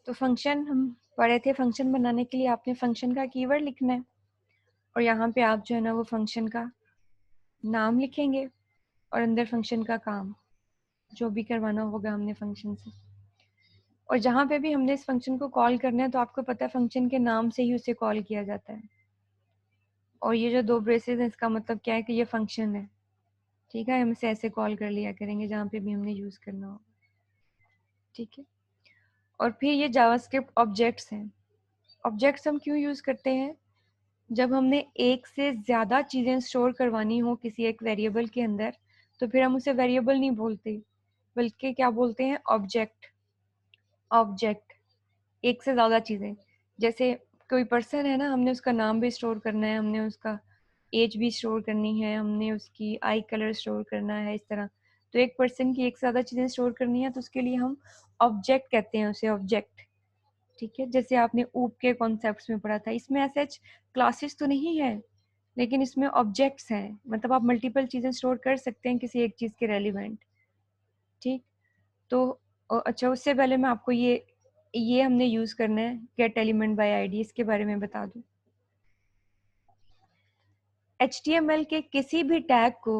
तो फंक्शन हम पढ़े थे, फंक्शन बनाने के लिए आपने फंक्शन का कीवर्ड लिखना है और यहाँ पे आप जो है ना वो फंक्शन का नाम लिखेंगे और अंदर फंक्शन का काम जो भी करवाना होगा हमने फंक्शन से। और जहाँ पे भी हमने इस फंक्शन को कॉल करना है तो आपको पता है फंक्शन के नाम से ही उसे कॉल किया जाता है। और ये जो 2 ब्रेसेस हैं इसका मतलब क्या है कि ये फंक्शन है, ठीक है। हम इसे ऐसे कॉल कर लिया करेंगे जहाँ पे भी हमने यूज़ करना हो, ठीक है। और फिर ये जावास्क्रिप्ट ऑब्जेक्ट्स हैं। ऑब्जेक्ट्स हम क्यों यूज़ करते हैं? जब हमने एक से ज़्यादा चीज़ें स्टोर करवानी हो किसी एक वेरिएबल के अंदर तो फिर हम उसे वेरिएबल नहीं बोलते बल्कि क्या बोलते हैं? ऑब्जेक्ट। ऑब्जेक्ट, एक से ज़्यादा चीज़ें, जैसे कोई पर्सन है ना, हमने उसका नाम भी स्टोर करना है, हमने उसका एज भी स्टोर करनी है, हमने उसकी आई कलर स्टोर करना है, इस तरह। तो एक पर्सन की एक से ज़्यादा चीज़ें स्टोर करनी है तो उसके लिए हम ऑब्जेक्ट कहते हैं उसे, ऑब्जेक्ट, ठीक है। जैसे आपने ऊप के कॉन्सेप्ट्स में पढ़ा था, इसमें ऐसे क्लासेस तो नहीं है लेकिन इसमें ऑब्जेक्ट्स हैं, मतलब आप मल्टीपल चीज़ें स्टोर कर सकते हैं किसी एक चीज़ के रेलिवेंट, ठीक। तो अच्छा, उससे पहले मैं आपको ये हमने यूज़ करना है गेट एलिमेंट बाय आईडी, इसके बारे में बता दूं। HTML के किसी भी टैग को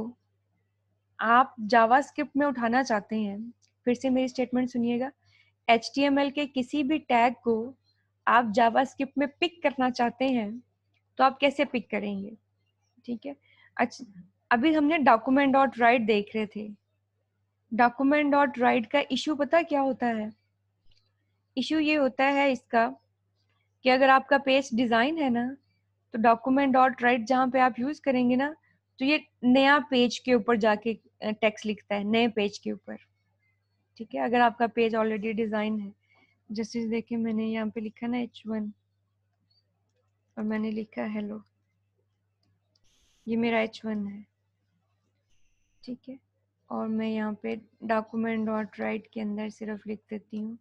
आप जावास्क्रिप्ट में उठाना चाहते हैं, फिर से मेरी स्टेटमेंट सुनिएगा, HTML के किसी भी टैग को आप जावास्क्रिप्ट में पिक करना चाहते हैं तो आप कैसे पिक करेंगे, ठीक है। अच्छा, अभी हमने डॉक्यूमेंट डॉट राइट देख रहे थे। डॉक्यूमेंट डॉट राइट का इशू पता क्या होता है? इशू ये होता है इसका कि अगर आपका पेज डिज़ाइन है ना तो डॉक्यूमेंट डॉट राइट जहाँ पे आप यूज़ करेंगे ना तो ये नया पेज के ऊपर जाके टेक्स्ट लिखता है, नए पेज के ऊपर, ठीक है। अगर आपका पेज ऑलरेडी डिज़ाइन है, जैसे देखिए मैंने यहाँ पे लिखा ना H1 और मैंने लिखा हेलो, ये मेरा H1 है, ठीक है। और मैं यहाँ पे डॉक्यूमेंट डॉट राइट के अंदर सिर्फ लिख देती हूँ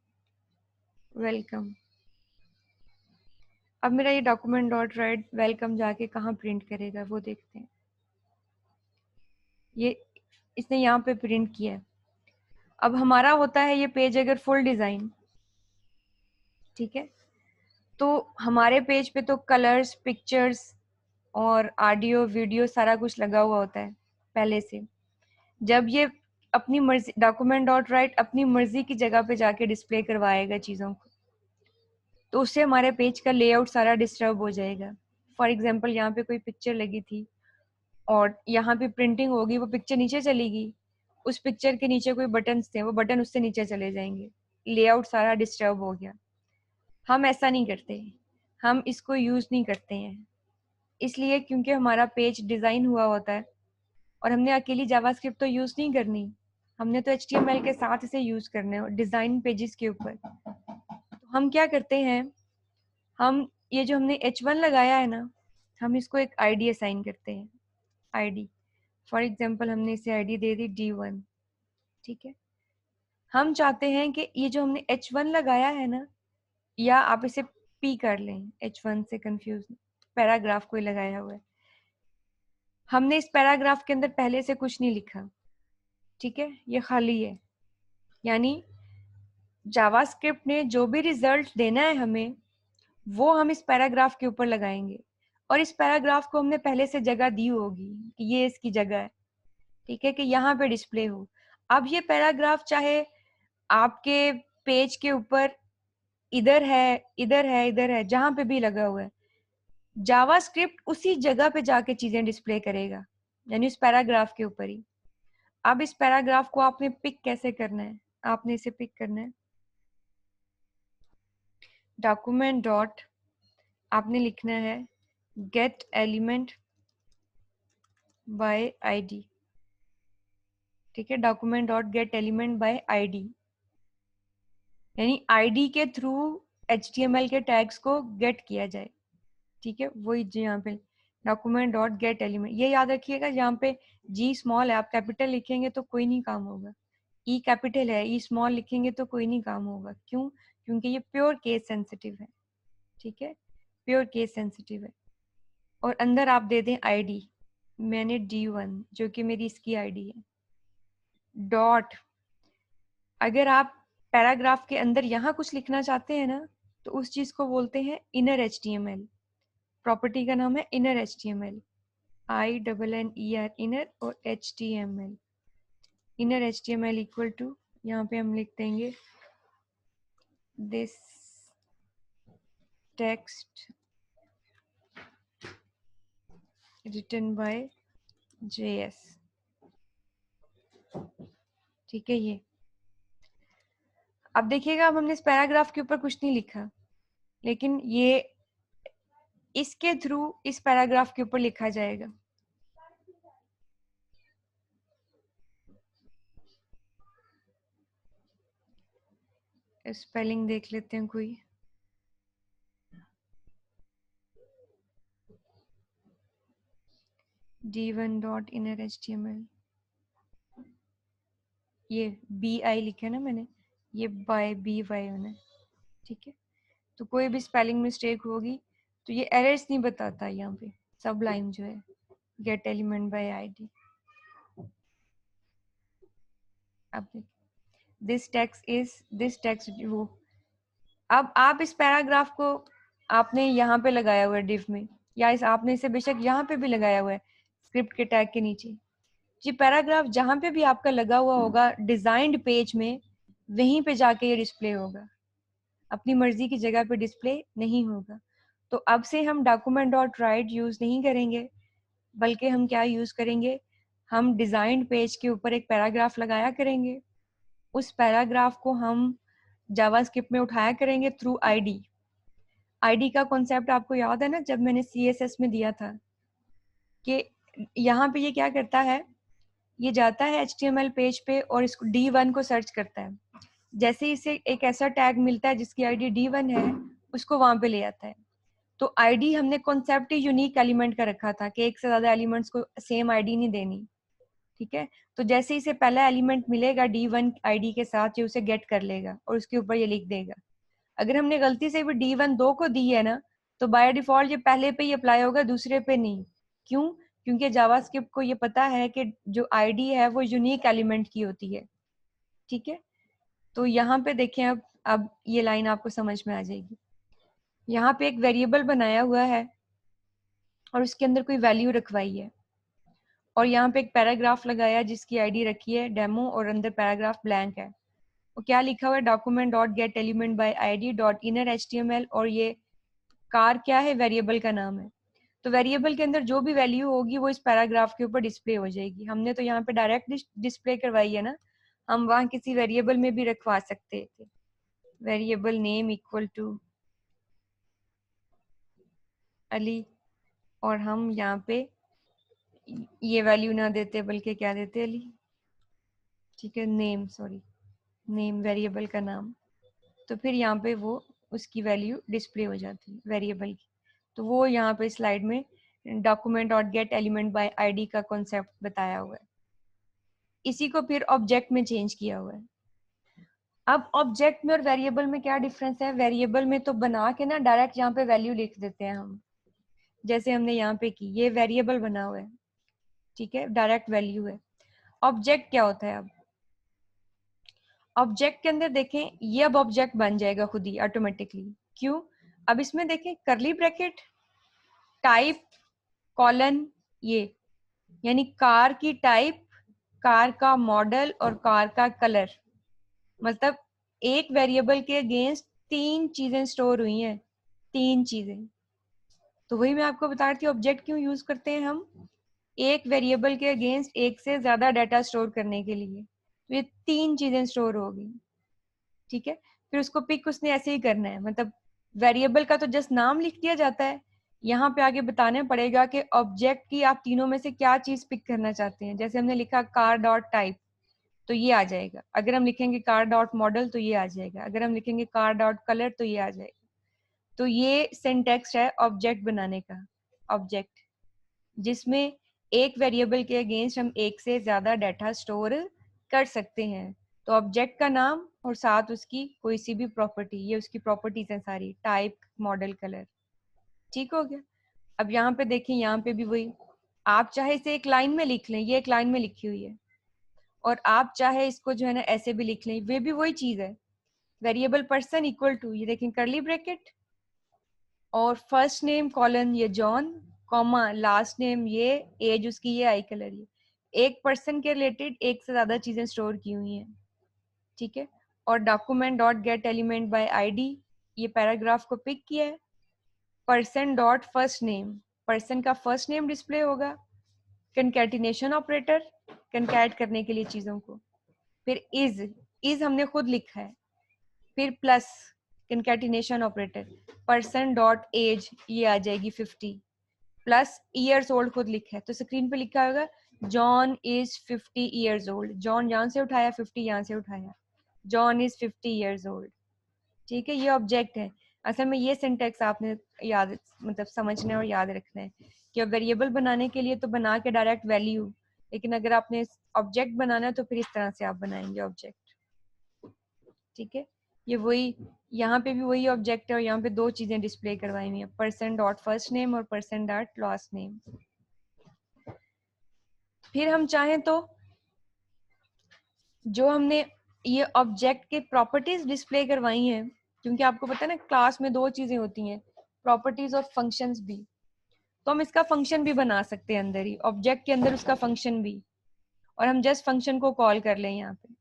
वेलकम। अब मेरा ये डॉक्यूमेंट डॉट राइट वेलकम जाके कहाँ प्रिंट करेगा वो देखते हैं। ये इसने यहाँ पे प्रिंट किया है। अब हमारा होता है ये पेज अगर फुल डिज़ाइन, ठीक है, तो हमारे पेज पे तो कलर्स, पिक्चर्स और ऑडियो वीडियो सारा कुछ लगा हुआ होता है पहले से। जब ये अपनी मर्जी डॉक्यूमेंट डॉट राइट अपनी मर्जी की जगह पे जाके डिस्प्ले करवाएगा चीज़ों को तो उससे हमारे पेज का लेआउट सारा डिस्टर्ब हो जाएगा। फॉर एग्जांपल यहाँ पे कोई पिक्चर लगी थी और यहाँ पे प्रिंटिंग होगी, वो पिक्चर नीचे चलेगी, उस पिक्चर के नीचे कोई बटन थे, वो बटन उससे नीचे चले जाएंगे, लेआउट सारा डिस्टर्ब हो गया। हम ऐसा नहीं करते, हम इसको यूज़ नहीं करते हैं, इसलिए क्योंकि हमारा पेज डिज़ाइन हुआ होता है और हमने अकेली जावास्क्रिप्ट तो यूज़ नहीं करनी, हमने तो HTML के साथ इसे यूज़ करना है डिज़ाइन पेजेस के ऊपर। तो हम क्या करते हैं, हम ये जो हमने H1 लगाया है ना, हम इसको एक ID असाइन करते हैं, ID। फॉर एग्जाम्पल हमने इसे ID दे दी D1, ठीक है। हम चाहते हैं कि ये जो हमने H1 लगाया है ना, या आप इसे P कर लें, H1 से कंफ्यूज, पैराग्राफ कोई लगाया हुआ है, हमने इस पैराग्राफ के अंदर पहले से कुछ नहीं लिखा, ठीक है, ये खाली है। यानी जावास्क्रिप्ट ने जो भी रिजल्ट देना है हमें वो हम इस पैराग्राफ के ऊपर लगाएंगे और इस पैराग्राफ को हमने पहले से जगह दी होगी कि ये इसकी जगह है, ठीक है, कि यहाँ पे डिस्प्ले हो। अब ये पैराग्राफ चाहे आपके पेज के ऊपर इधर है, इधर है, इधर है, जहां पे भी लगा हुआ है, जावास्क्रिप्ट उसी जगह पे जाके चीजें डिस्प्ले करेगा, यानी उस पैराग्राफ के ऊपर ही। अब इस पैराग्राफ को आपने पिक कैसे करना है? आपने इसे पिक करना है, डॉक्यूमेंट डॉट आपने लिखना है गेट एलिमेंट बाय आईडी, ठीक है, document dot gate element by ID, यानी आईडी के थ्रू HTML के टैग्स को गेट किया जाए, ठीक है। वही जो यहाँ पे डॉक्यूमेंट डॉट गेट एलिमेंट, ये याद रखिएगा, यहाँ पे G स्मॉल है, आप कैपिटल लिखेंगे तो कोई नहीं काम होगा, E कैपिटल है, E स्मॉल लिखेंगे तो कोई नहीं काम होगा। क्यों? क्योंकि ये प्योर केस सेंसिटिव है, ठीक है, प्योर केस सेंसिटिव है। और अंदर आप दे दें ID, मैंने D1 जो कि मेरी इसकी ID है, डॉट, अगर आप पैराग्राफ के अंदर यहाँ कुछ लिखना चाहते हैं ना, तो उस चीज को बोलते हैं इनर HTML। प्रॉपर्टी का नाम है इनर HTML, INNER इनर और HTML। Inner HTML equal to, यहाँ पे हम लिख देंगे this text written by JS। ठीक है, ये अब देखिएगा, अब हमने इस पैराग्राफ के ऊपर कुछ नहीं लिखा, लेकिन ये इसके थ्रू इस पैराग्राफ के ऊपर लिखा जाएगा। स्पेलिंग देख लेते हैं कोई। d1.innerhtml, ये BI लिखा है ना मैंने, ये बाय BY होना है। ठीक है, तो कोई भी स्पेलिंग मिस्टेक होगी तो ये एरर्स नहीं बताता यहाँ पे, सब लाइन जो है गेट एलिमेंट बाय ID। अब दिस टेक्स्ट वो, अब आप इस पैराग्राफ को आपने यहाँ पे लगाया हुआ है डिव में, या इस आपने इसे बेशक यहाँ पे भी लगाया हुआ है स्क्रिप्ट के टैग के नीचे। ये पैराग्राफ जहाँ पे भी आपका लगा हुआ होगा डिजाइंड पेज में, वहीं पे जाके ये डिस्प्ले होगा, अपनी मर्जी की जगह पे डिस्प्ले नहीं होगा। तो अब से हम डॉक्यूमेंट डॉट राइट यूज नहीं करेंगे, बल्कि हम क्या यूज करेंगे, हम डिजाइंड पेज के ऊपर एक पैराग्राफ लगाया करेंगे। उस पैराग्राफ को हम जावास्क्रिप्ट में उठाया करेंगे थ्रू आईडी। आईडी का कॉन्सेप्ट आपको याद है ना, जब मैंने CSS में दिया था कि यहाँ पे ये क्या करता है, ये जाता है HTML पेज पे और इसको D1 को सर्च करता है। जैसे ही इसे एक ऐसा टैग मिलता है जिसकी ID D1 है, उसको वहां पे ले आता है। तो ID हमने कॉन्सेप्ट ही यूनिक एलिमेंट का रखा था कि एक से ज्यादा एलिमेंट्स को सेम ID नहीं देनी। ठीक है, तो जैसे इसे पहला एलिमेंट मिलेगा D1 ID के साथ, ये उसे गेट कर लेगा और उसके ऊपर ये लिख देगा। अगर हमने गलती से भी D1 2 को दी है ना, तो बाय डिफॉल्ट ये पहले पे ही अप्लाई होगा, दूसरे पे नहीं। क्यों? क्योंकि जावास्क्रिप्ट को ये पता है कि जो आईडी है वो यूनिक एलिमेंट की होती है। ठीक है, तो यहाँ पे देखें, अब ये लाइन आपको समझ में आ जाएगी। यहाँ पे एक वेरिएबल बनाया हुआ है और उसके अंदर कोई वैल्यू रखवाई है, और यहाँ पे एक पैराग्राफ लगाया जिसकी आईडी रखी है डेमो और अंदर पैराग्राफ ब्लैंक है। वो क्या लिखा हुआ है, document dot gate element by ID dot inner HTML, और ये कार क्या है, वेरिएबल का नाम है। तो वेरिएबल के अंदर जो भी वैल्यू होगी वो इस पैराग्राफ के ऊपर डिस्प्ले हो जाएगी। हमने तो यहाँ पे डायरेक्ट डिस्प्ले करवाई है ना, हम वहाँ किसी वेरिएबल में भी रखवा सकते थे। Variable name equal to Ali, और हम यहाँ पे ये वैल्यू ना देते बल्कि क्या देते, अली। ठीक है, नेम, सॉरी, नेम वेरिएबल का नाम। तो फिर यहाँ पे वो उसकी वैल्यू डिस्प्ले हो जाती है वेरिएबल की। तो वो यहाँ पे स्लाइड में document dot gate element by ID का कॉन्सेप्ट बताया हुआ है। इसी को फिर ऑब्जेक्ट में चेंज किया हुआ है। अब ऑब्जेक्ट में और वेरिएबल में क्या डिफरेंस है, वेरिएबल में तो बना के ना डायरेक्ट यहाँ पे वैल्यू लिख देते हैं हम, जैसे हमने यहाँ पे की, ये वेरिएबल बना हुआ है। ठीक है, डायरेक्ट वैल्यू है। ऑब्जेक्ट क्या होता है, अब ऑब्जेक्ट के अंदर देखें, ये अब ऑब्जेक्ट बन जाएगा खुद ही ऑटोमेटिकली। क्यों? अब इसमें देखें करली ब्रैकेट, टाइप, कॉलन, ये यानी कार की टाइप, कार का मॉडल और कार का कलर। मतलब एक वेरिएबल के अगेंस्ट 3 चीजें स्टोर हुई हैं, 3 चीजें। तो वही मैं आपको बता रही थी, ऑब्जेक्ट क्यों यूज करते हैं हम, एक वेरिएबल के अगेंस्ट एक से ज्यादा डाटा स्टोर करने के लिए। तो ये 3 चीजें स्टोर हो गई। ठीक है, फिर उसको पिक उसने ऐसे ही करना है, मतलब वेरिएबल का तो जस्ट नाम लिख दिया जाता है, यहाँ पे आगे बताना पड़ेगा कि ऑब्जेक्ट की आप तीनों में से क्या चीज पिक करना चाहते हैं। जैसे हमने लिखा कार डॉट टाइप, तो ये आ जाएगा। अगर हम लिखेंगे कार डॉट मॉडल तो ये आ जाएगा। अगर हम लिखेंगे कार डॉट कलर तो ये आ जाएगा। तो ये सिंटैक्स है ऑब्जेक्ट बनाने का। ऑब्जेक्ट जिसमें एक वेरिएबल के अगेंस्ट हम एक से ज्यादा डाटा स्टोर कर सकते हैं। तो ऑब्जेक्ट का नाम और साथ उसकी कोई सी भी प्रॉपर्टी, ये उसकी प्रॉपर्टीज हैं सारी, टाइप, मॉडल, कलर। ठीक हो गया। अब यहाँ पे देखें, यहाँ पे भी वही, आप चाहे इसे एक लाइन में लिख लें, ये एक लाइन में लिखी हुई है, और आप चाहे इसको जो है ना ऐसे भी लिख लें, वे भी वही चीज है। वेरिएबल पर्सन इक्वल टू, ये देखें करली ब्रैकेट, और फर्स्ट नेम कॉलन ये जॉन, कॉमा लास्ट नेम ये, एज उसकी ये, आई कलर ये। एक पर्सन के रिलेटेड एक से ज्यादा चीजें स्टोर की हुई हैं, ठीक है। और document dot gate element by ID, ये पैराग्राफ को पिक किया है। Person dot first name, person का फर्स्ट नेम डिस्प्ले होगा। कंकैटिनेशन ऑपरेटर, कंकैट करने के लिए चीजों को। फिर इज हमने खुद लिखा है। फिर plus concatenation operator, person dot age ये आ जाएगी 50, प्लस ईयर्स ओल्ड खुद लिखा है, तो स्क्रीन पे लिखा होगा John is 50 years old. John यहाँ से उठाया, 50 यहाँ से उठाया, जॉन इज 50 ईयर्स ओल्ड, ठीक है। ये ऑब्जेक्ट है। असल में ये सिंटेक्स आपने याद मतलब समझना है और याद रखना है कि वेरिएबल बनाने के लिए तो बना के डायरेक्ट वैल्यू, लेकिन अगर आपने ऑब्जेक्ट बनाना है तो फिर इस तरह से आप बनाएंगे ऑब्जेक्ट, ठीक है। ये वही, यहाँ पे भी वही ऑब्जेक्ट है और यहाँ पे दो चीजें डिस्प्ले करवाई हुई है, पर्सन डॉट फर्स्ट नेम और पर्सन डॉट लास्ट नेम। फिर हम चाहें तो जो हमने ये ऑब्जेक्ट के प्रॉपर्टीज डिस्प्ले करवाई हैं, क्योंकि आपको पता है ना क्लास में दो चीजें होती हैं, प्रॉपर्टीज और फंक्शंस भी, तो हम इसका फंक्शन भी बना सकते हैं अंदर ही, ऑब्जेक्ट के अंदर उसका फंक्शन भी, और हम जस्ट फंक्शन को कॉल कर लें यहाँ पे,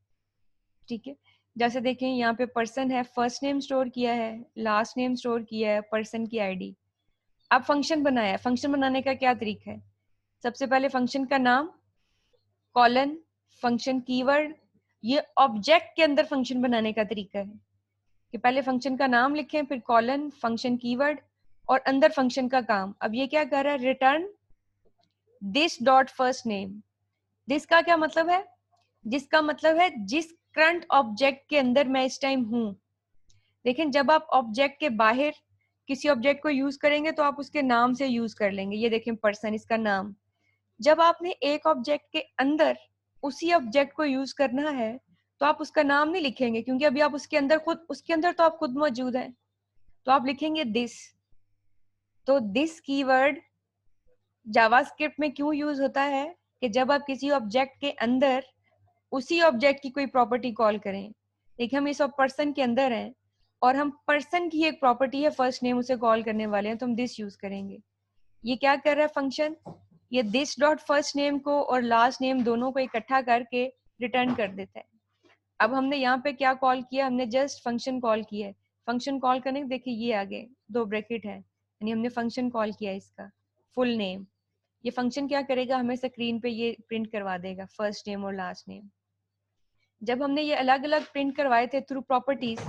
ठीक है। जैसे देखें यहाँ पे पर्सन है, फर्स्ट नेम स्टोर किया है, लास्ट नेम स्टोर किया है, पर्सन की आईडी। अब फंक्शन बनाया है, फंक्शन बनाने का क्या तरीका है, सबसे पहले फंक्शन का नाम कॉलन फंक्शन कीवर्ड, ये ऑब्जेक्ट के अंदर फंक्शन बनाने का तरीका है कि पहले फंक्शन का नाम लिखें, फिर कॉलन फंक्शन कीवर्ड और अंदर फंक्शन का काम। अब ये क्या कर रहा है, return this dot first name. This का क्या मतलब है, जिसका मतलब है जिस करंट ऑब्जेक्ट के अंदर मैं इस टाइम हूं। लेकिन जब आप ऑब्जेक्ट के बाहर किसी ऑब्जेक्ट को यूज करेंगे तो आप उसके नाम से यूज कर लेंगे, ये देखें पर्सन इसका नाम। जब आपने एक ऑब्जेक्ट के अंदर उसी ऑब्जेक्ट को यूज करना है तो आप उसका नाम नहीं लिखेंगे, क्योंकि अभी आप उसके अंदर खुद, उसके अंदर तो आप खुद मौजूद हैं, तो आप लिखेंगे दिस। तो दिस कीवर्ड जावास्क्रिप्ट में क्यों यूज होता है कि जब आप किसी ऑब्जेक्ट के अंदर उसी ऑब्जेक्ट की कोई प्रॉपर्टी कॉल करें। देखिए हम इस पर्सन के अंदर हैं और हम पर्सन की एक प्रॉपर्टी है फर्स्ट नेम, उसे कॉल करने वाले हैं, तो हम दिस यूज करेंगे। ये क्या कर रहा है फंक्शन, ये दिस डॉट फर्स्ट नेम को और लास्ट नेम दोनों को इकट्ठा करके रिटर्न कर देता है। अब हमने यहाँ पे क्या कॉल किया, हमने जस्ट फंक्शन कॉल किया है। फंक्शन कॉल करने के देखिए ये आगे दो ब्रैकेट है, यानी हमने फंक्शन कॉल किया इसका फुल नेम। ये फंक्शन क्या करेगा, हमें स्क्रीन पे ये प्रिंट करवा देगा फर्स्ट नेम और लास्ट नेम। जब हमने ये अलग अलग प्रिंट करवाए थे थ्रू प्रॉपर्टीज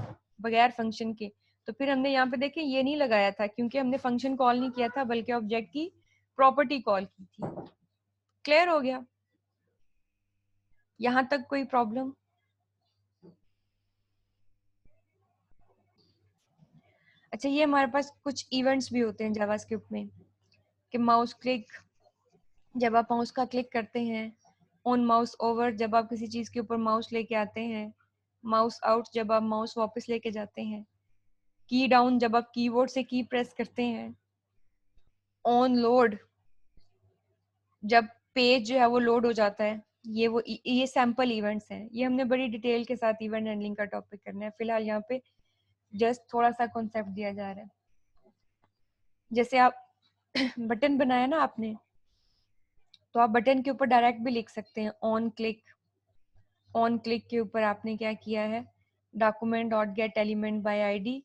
बगैर फंक्शन के, तो फिर हमने यहाँ पे देखे ये नहीं लगाया था क्योंकि हमने फंक्शन कॉल नहीं किया था बल्कि ऑब्जेक्ट की प्रॉपर्टी कॉल की थी। क्लियर हो गया, यहाँ तक कोई प्रॉब्लम? अच्छा, ये हमारे पास कुछ इवेंट्स भी होते हैं जावास्क्रिप्ट में कि माउस क्लिक, जब आप माउस का क्लिक करते हैं, ऑन माउस ओवर जब आप किसी चीज के ऊपर माउस लेके आते हैं, माउस आउट जब आप माउस वापस लेके जाते हैं, की डाउन जब आप कीबोर्ड से की प्रेस करते हैं, ऑन लोड जब पेज जो है वो लोड हो जाता है। ये सैंपल इवेंट्स हैं, ये हमने बड़ी डिटेल के साथ इवेंट हैंडलिंग का टॉपिक करना है। फिलहाल यहाँ पे जस्ट थोड़ा सा कॉन्सेप्ट दिया जा रहा है। जैसे आप बटन बनाया ना आपने, तो आप बटन के ऊपर डायरेक्ट भी लिख सकते हैं ऑन क्लिक। ऑन क्लिक के ऊपर आपने क्या किया है, document dot gate element by ID,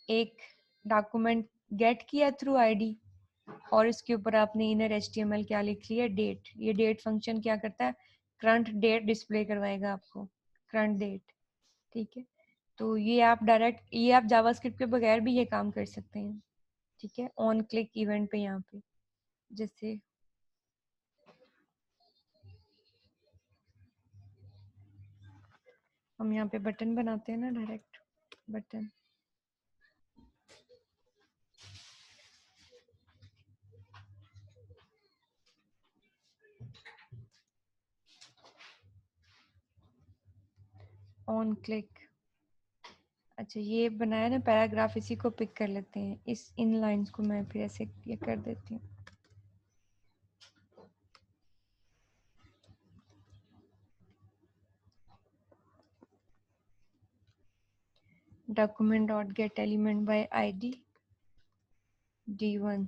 एक डॉक्यूमेंट गेट किया थ्रू आईडी, और इसके ऊपर आपने इनर एचटीएमएल क्या लिख लिया, डेट। ये डेट फंक्शन क्या करता है, करंट डेट डिस्प्ले करवाएगा आपको, करंट डेट, ठीक है। तो ये आप डायरेक्ट, ये आप जावास्क्रिप्ट के बगैर भी ये काम कर सकते हैं, ठीक है। ऑन क्लिक इवेंट पे यहाँ पे जैसे हम यहाँ पे बटन बनाते हैं ना, डायरेक्ट बटन, ऑन क्लिक। अच्छा, ये बनाया ना पैराग्राफ, इसी को पिक कर लेते हैं, इस इन लाइंस को मैं फिर ऐसे ये कर देती हूँ। document dot get element by id d1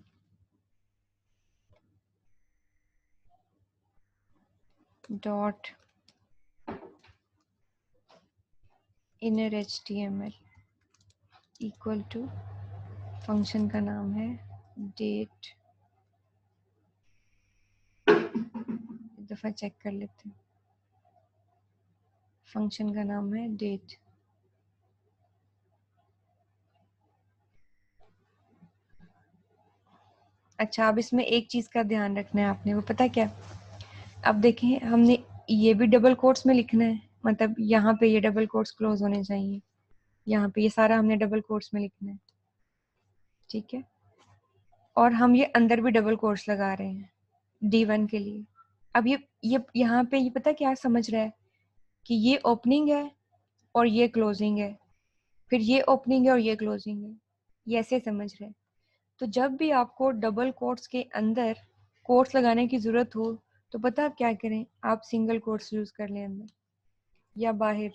dot inner html equal to function का नाम है डेट। एक दफा चेक कर लेते हैं, फंक्शन का नाम है डेट। अच्छा, अब इसमें एक चीज का ध्यान रखना है आपने, वो पता क्या? अब देखें, हमने ये भी डबल कोट्स में लिखना है, मतलब यहाँ पे ये डबल कोट्स क्लोज होने चाहिए, यहाँ पे ये सारा हमने डबल कोट्स में लिखना है, ठीक है। और हम ये अंदर भी डबल कोट्स लगा रहे हैं D1 के लिए। अब ये यहाँ पे ये पता क्या समझ रहा है कि ये ओपनिंग है और ये क्लोजिंग है, फिर ये ओपनिंग है और ये क्लोजिंग है, ये ऐसे समझ रहे हैं। तो जब भी आपको डबल कोट्स के अंदर कोट्स लगाने की जरूरत हो तो पता आप क्या करें, आप सिंगल कोट्स यूज कर लें अंदर या बाहर।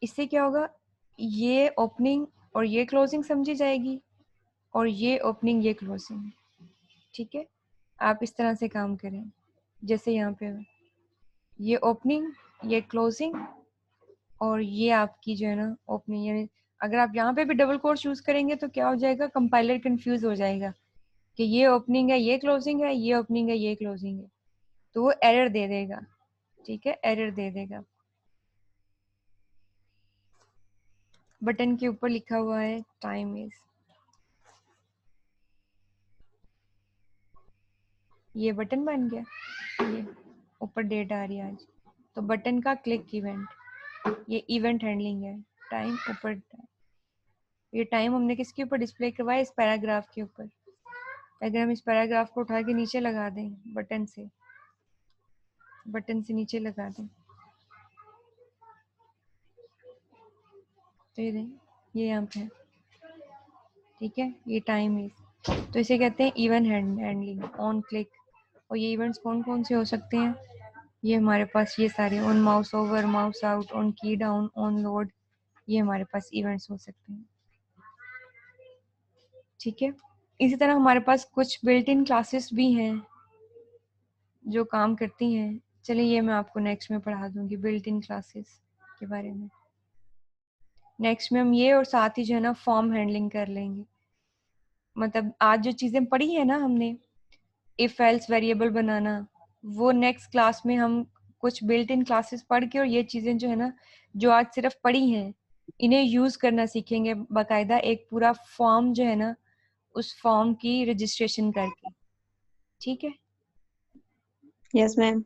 इससे क्या होगा, ये ओपनिंग और ये क्लोजिंग समझी जाएगी और ये ओपनिंग ये क्लोजिंग, ठीक है। आप इस तरह से काम करें, जैसे यहाँ पे ये ओपनिंग ये क्लोजिंग और ये आपकी जो है ना ओपनिंग, यानी अगर आप यहाँ पे भी डबल कोट्स यूज करेंगे तो क्या हो जाएगा, कंपाइलर कंफ्यूज हो जाएगा कि ये ओपनिंग है ये क्लोजिंग है, ये ओपनिंग है ये क्लोजिंग है, तो वो एरर दे देगा, ठीक है, एरर दे देगा। बटन के ऊपर लिखा हुआ है टाइम इज, ये बटन बन गया, ये ऊपर डेट आ रही है आज, तो बटन का क्लिक इवेंट, ये इवेंट हैंडलिंग है। टाइम ऊपर, ये टाइम हमने किसके ऊपर डिस्प्ले करवाया, इस पैराग्राफ के ऊपर। अगर हम इस पैराग्राफ को उठा के नीचे लगा दें बटन से नीचे लगा दें तो ये यहाँ पे है, ठीक है, ये टाइम इज, तो इसे कहते हैं इवेंट हैंडलिंग ऑन क्लिक। और ये इवेंट्स कौन कौन से हो सकते हैं, ये हमारे पास ये सारे on mouse over mouse out on की डाउन ऑन लोड, ये हमारे पास इवेंट्स हो सकते हैं, ठीक है। इसी तरह हमारे पास कुछ बिल्ट इन क्लासेस भी हैं जो काम करती हैं। चलिए ये मैं आपको नेक्स्ट में पढ़ा दूंगी बिल्ट इन क्लासेस के बारे में। नेक्स्ट में हम ये और साथ ही जो है ना फॉर्म हैंडलिंग कर लेंगे। मतलब आज जो चीजें पढ़ी है ना हमने, इफ एल्स वेरिएबल बनाना, वो नेक्स्ट क्लास में हम कुछ बिल्ट इन क्लासेस पढ़ के और ये चीजें जो है ना जो आज सिर्फ पढ़ी हैं इन्हें यूज करना सीखेंगे, बाकायदा एक पूरा फॉर्म जो है ना उस फॉर्म की रजिस्ट्रेशन करके, ठीक है। Yes ma'am.